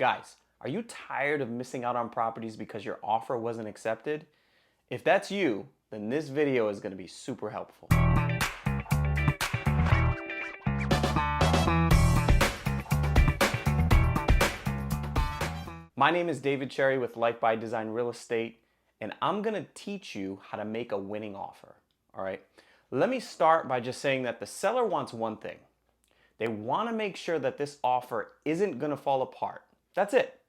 Guys, are you tired of missing out on properties because your offer wasn't accepted? If that's you, then this video is going to be super helpful. My name is David Cherry with Life by Design Real Estate, and I'm going to teach you how to make a winning offer. All right. Let me start by just saying that the seller wants one thing. They want to make sure that this offer isn't going to fall apart. That's it.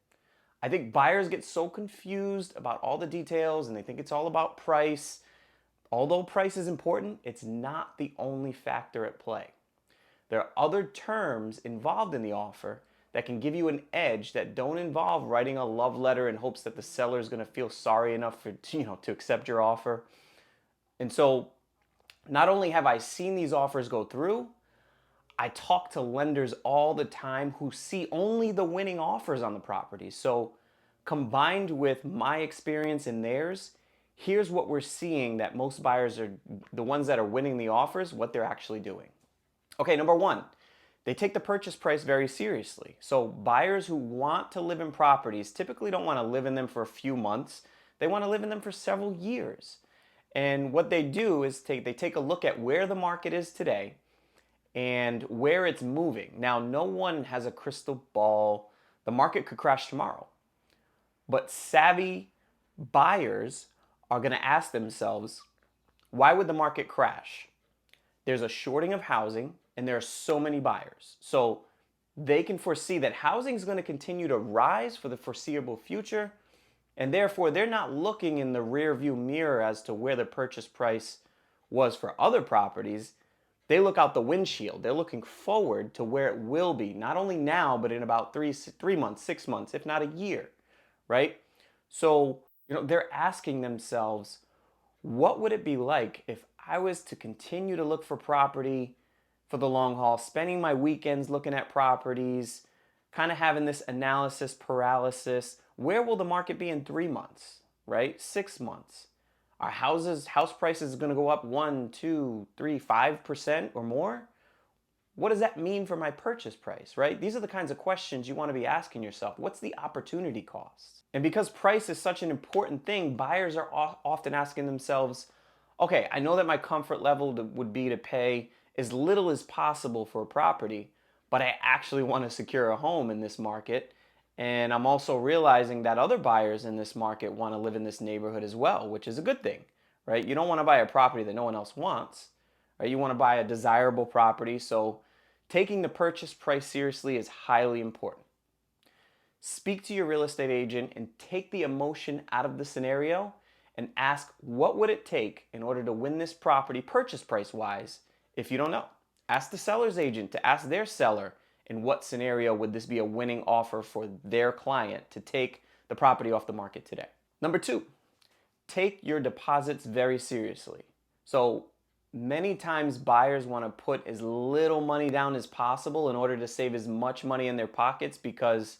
I think buyers get so confused about all the details and they think it's all about price. Although price is important, it's not the only factor at play. There are other terms involved in the offer that can give you an edge that don't involve writing a love letter in hopes that the seller is going to feel sorry enough to accept your offer. And so not only have I seen these offers go through, I talk to lenders all the time who see only the winning offers on the property. So combined with my experience and theirs, here's what we're seeing that most buyers are, the ones that are winning the offers, what they're actually doing. Okay, number one, they take the purchase price very seriously. So buyers who want to live in properties typically don't want to live in them for a few months. They want to live in them for several years. And what they do is they take a look at where the market is today and where it's moving. Now, no one has a crystal ball. The market could crash tomorrow. But savvy buyers are going to ask themselves, why would the market crash? There's a shorting of housing and there are so many buyers. So they can foresee that housing is going to continue to rise for the foreseeable future. And therefore, they're not looking in the rear view mirror as to where the purchase price was for other properties. They look out the windshield. They're looking forward to where it will be, not only now, but in about three months, 6 months, if not a year, right? So, they're asking themselves, what would it be like if I was to continue to look for property for the long haul, spending my weekends looking at properties, kind of having this analysis paralysis? Where will the market be in 3 months, right? 6 months? Are house prices going to go up 1, 2, 3, 5% or more? What does that mean for my purchase price, right? These are the kinds of questions you want to be asking yourself. What's the opportunity cost? And because price is such an important thing, buyers are often asking themselves, okay, I know that my comfort level would be to pay as little as possible for a property, but I actually want to secure a home in this market. And I'm also realizing that other buyers in this market want to live in this neighborhood as well, which is a good thing, right? You don't want to buy a property that no one else wants, right? You want to buy a desirable property. So taking the purchase price seriously is highly important. Speak to your real estate agent and take the emotion out of the scenario and ask, what would it take in order to win this property purchase price wise if you don't know? Ask the seller's agent to ask their seller, in what scenario would this be a winning offer for their client to take the property off the market today? Number two, take your deposits very seriously. So many times buyers want to put as little money down as possible in order to save as much money in their pockets because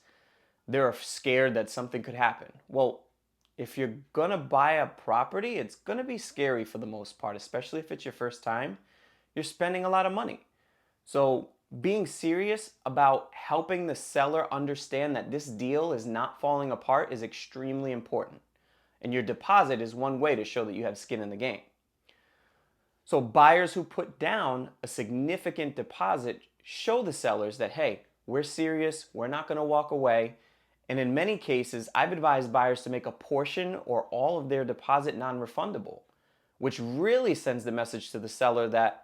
they're scared that something could happen. Well, if you're going to buy a property, it's going to be scary for the most part, especially if it's your first time. You're spending a lot of money. So being serious about helping the seller understand that this deal is not falling apart is extremely important. And your deposit is one way to show that you have skin in the game. So buyers who put down a significant deposit show the sellers that, hey, we're serious, we're not going to walk away. And in many cases, I've advised buyers to make a portion or all of their deposit non-refundable, which really sends the message to the seller that,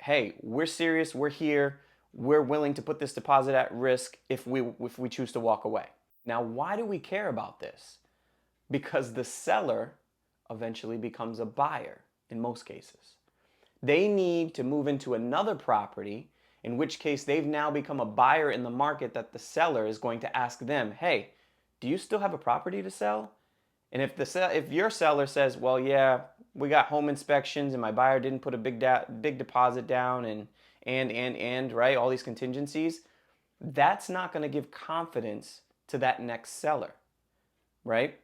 hey, we're serious, we're here, we're willing to put this deposit at risk if we choose to walk away. Now, why do we care about this? Because the seller eventually becomes a buyer in most cases. They need to move into another property, in which case they've now become a buyer in the market that the seller is going to ask them, hey, do you still have a property to sell? And if your seller says, well, yeah, we got home inspections and my buyer didn't put a big deposit down and right, all these contingencies, that's not going to give confidence to that next seller, right?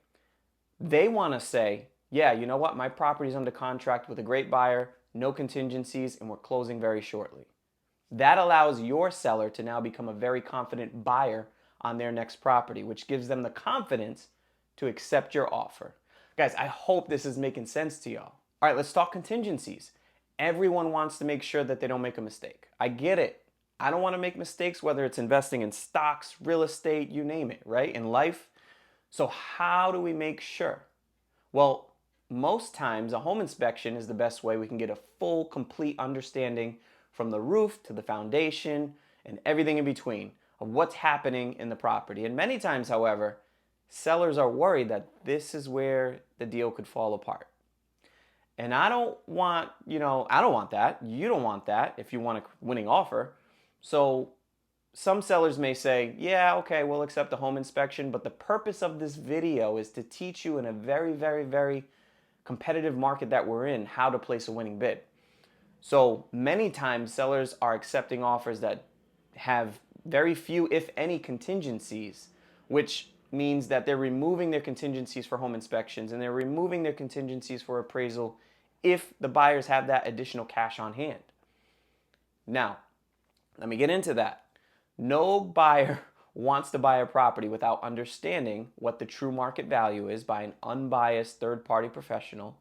They want to say, yeah, you know what, my property's under contract with a great buyer, no contingencies, and we're closing very shortly. That allows your seller to now become a very confident buyer on their next property, which gives them the confidence to accept your offer. Guys, I hope this is making sense to y'all. All right, let's talk contingencies. Everyone wants to make sure that they don't make a mistake. I get it. I don't want to make mistakes, whether it's investing in stocks, real estate, you name it, right? In life. So how do we make sure? Well, most times a home inspection is the best way we can get a full, complete understanding from the roof to the foundation and everything in between of what's happening in the property. And many times, however, sellers are worried that this is where the deal could fall apart. And I don't want, I don't want that. You don't want that if you want a winning offer. So some sellers may say, yeah, okay, we'll accept a home inspection, but the purpose of this video is to teach you in a very, very, very competitive market that we're in how to place a winning bid. So many times sellers are accepting offers that have very few, if any, contingencies, which means that they're removing their contingencies for home inspections and they're removing their contingencies for appraisal if the buyers have that additional cash on hand. Now, let me get into that. No buyer wants to buy a property without understanding what the true market value is by an unbiased third-party professional,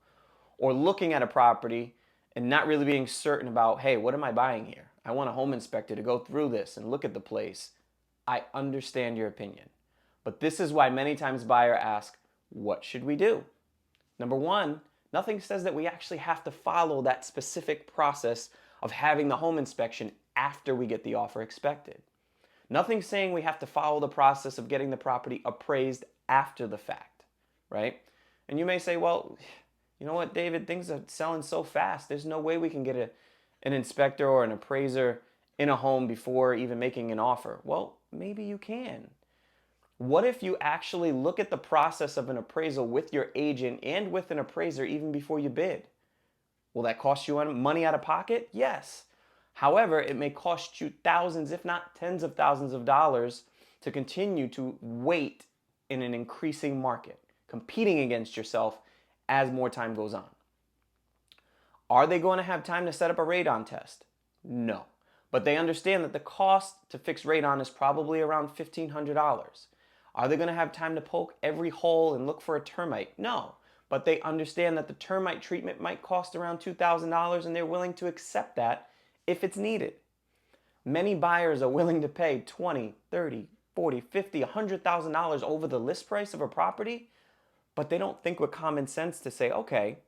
or looking at a property and not really being certain about, hey, what am I buying here? I want a home inspector to go through this and look at the place. I understand your opinion. But this is why many times buyers ask, what should we do? Number one, nothing says that we actually have to follow that specific process of having the home inspection after we get the offer accepted. Nothing's saying we have to follow the process of getting the property appraised after the fact, right? And you may say, well, you know what, David, things are selling so fast. There's no way we can get an inspector or an appraiser in a home before even making an offer. Well, maybe you can. What if you actually look at the process of an appraisal with your agent and with an appraiser even before you bid? Will that cost you money out of pocket? Yes. However, it may cost you thousands, if not tens of thousands of dollars to continue to wait in an increasing market, competing against yourself as more time goes on. Are they going to have time to set up a radon test? No. But they understand that the cost to fix radon is probably around $1,500. Are they going to have time to poke every hole and look for a termite? No. But they understand that the termite treatment might cost around $2,000 and they're willing to accept that if it's needed. Many buyers are willing to pay $20,000, $30,000, $40,000, $50,000, $100,000 over the list price of a property, but they don't think with common sense to say, okay,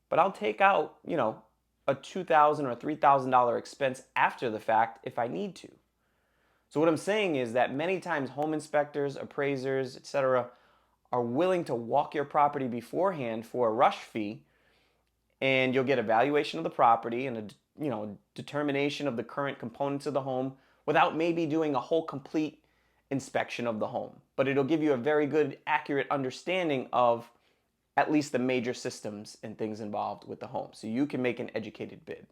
but I'll take out, a $2,000 or $3,000 expense after the fact if I need to. So what I'm saying is that many times home inspectors, appraisers, etc., are willing to walk your property beforehand for a rush fee, and you'll get a valuation of the property and a determination of the current components of the home without maybe doing a whole complete inspection of the home. But it'll give you a very good, accurate understanding of at least the major systems and things involved with the home, so you can make an educated bid.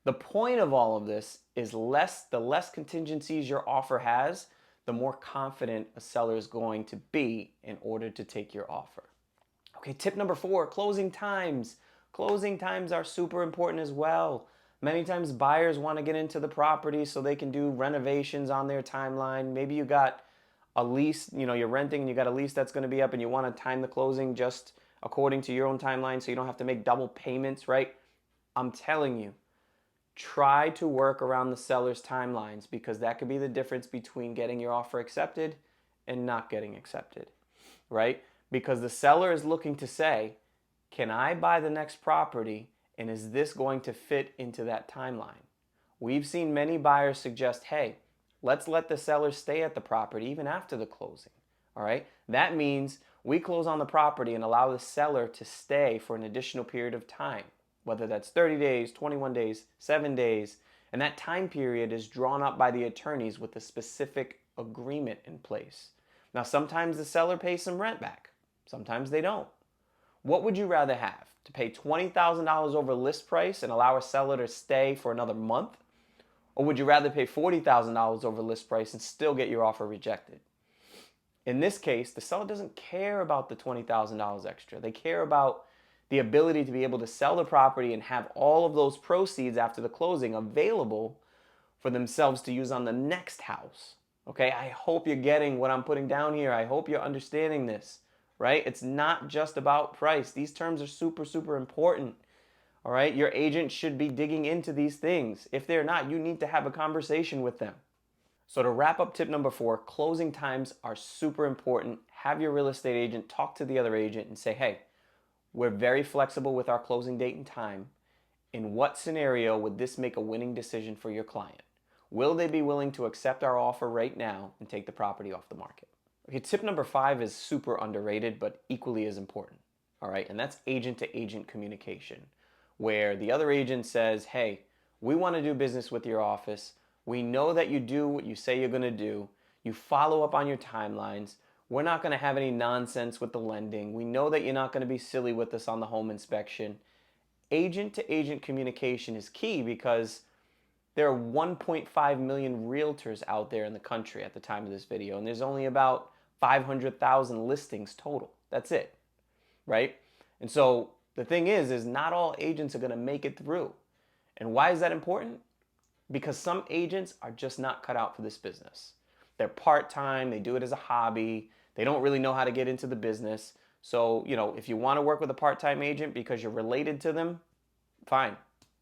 The point of all of this is the less contingencies your offer has, the more confident a seller is going to be in order to take your offer. Okay, tip number 4, closing times. Closing times are super important as well. Many times buyers want to get into the property so they can do renovations on their timeline. Maybe you got a lease, you're renting and you got a lease that's going to be up and you want to time the closing just according to your own timeline so you don't have to make double payments, right? I'm telling you, try to work around the seller's timelines, because that could be the difference between getting your offer accepted and not getting accepted, right? Because the seller is looking to say, can I buy the next property, and is this going to fit into that timeline? We've seen many buyers suggest, hey, let's let the seller stay at the property even after the closing, all right? That means we close on the property and allow the seller to stay for an additional period of time, whether that's 30 days, 21 days, 7 days, and that time period is drawn up by the attorneys with a specific agreement in place. Now, sometimes the seller pays some rent back. Sometimes they don't. What would you rather have? To pay $20,000 over list price and allow a seller to stay for another month? Or would you rather pay $40,000 over list price and still get your offer rejected? In this case, the seller doesn't care about the $20,000 extra. They care about the ability to be able to sell the property and have all of those proceeds after the closing available for themselves to use on the next house. Okay, I hope you're getting what I'm putting down here. I hope you're understanding this, right? It's not just about price. These terms are super, super important. All right, your agent should be digging into these things. If they're not, you need to have a conversation with them. So, to wrap up tip number 4, closing times are super important. Have your real estate agent talk to the other agent and say, hey, we're very flexible with our closing date and time. In what scenario would this make a winning decision for your client? Will they be willing to accept our offer right now and take the property off the market? Okay, tip number 5 is super underrated, but equally as important. All right, and that's agent to agent communication, where the other agent says, hey, we want to do business with your office. We know that you do what you say you're going to do. You follow up on your timelines. We're not going to have any nonsense with the lending. We know that you're not going to be silly with us on the home inspection. Agent to agent communication is key because there are 1.5 million realtors out there in the country at the time of this video, and there's only about 500,000 listings total. That's it, right? And so the thing is not all agents are going to make it through. And why is that important? Because some agents are just not cut out for this business. They're part-time, they do it as a hobby, they don't really know how to get into the business. So, if you want to work with a part-time agent because you're related to them, fine.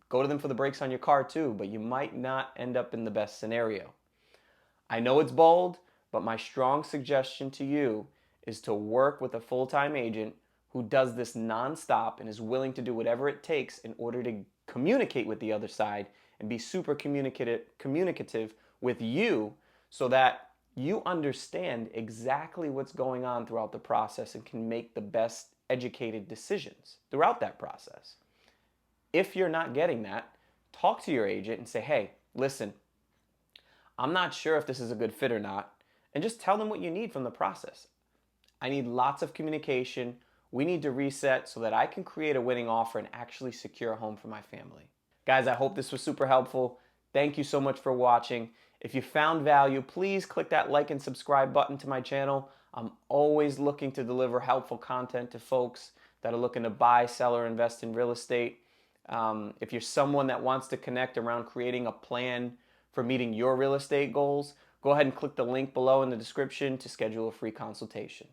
Go to them for the brakes on your car too, but you might not end up in the best scenario. I know it's bold, but my strong suggestion to you is to work with a full-time agent who does this nonstop and is willing to do whatever it takes in order to communicate with the other side and be super communicative with you so that you understand exactly what's going on throughout the process and can make the best educated decisions throughout that process. If you're not getting that, talk to your agent and say, hey, listen, I'm not sure if this is a good fit or not, and just tell them what you need from the process. I need lots of communication. We need to reset so that I can create a winning offer and actually secure a home for my family. Guys, I hope this was super helpful. Thank you so much for watching. If you found value, please click that like and subscribe button to my channel. I'm always looking to deliver helpful content to folks that are looking to buy, sell, or invest in real estate. If you're someone that wants to connect around creating a plan for meeting your real estate goals, go ahead and click the link below in the description to schedule a free consultation.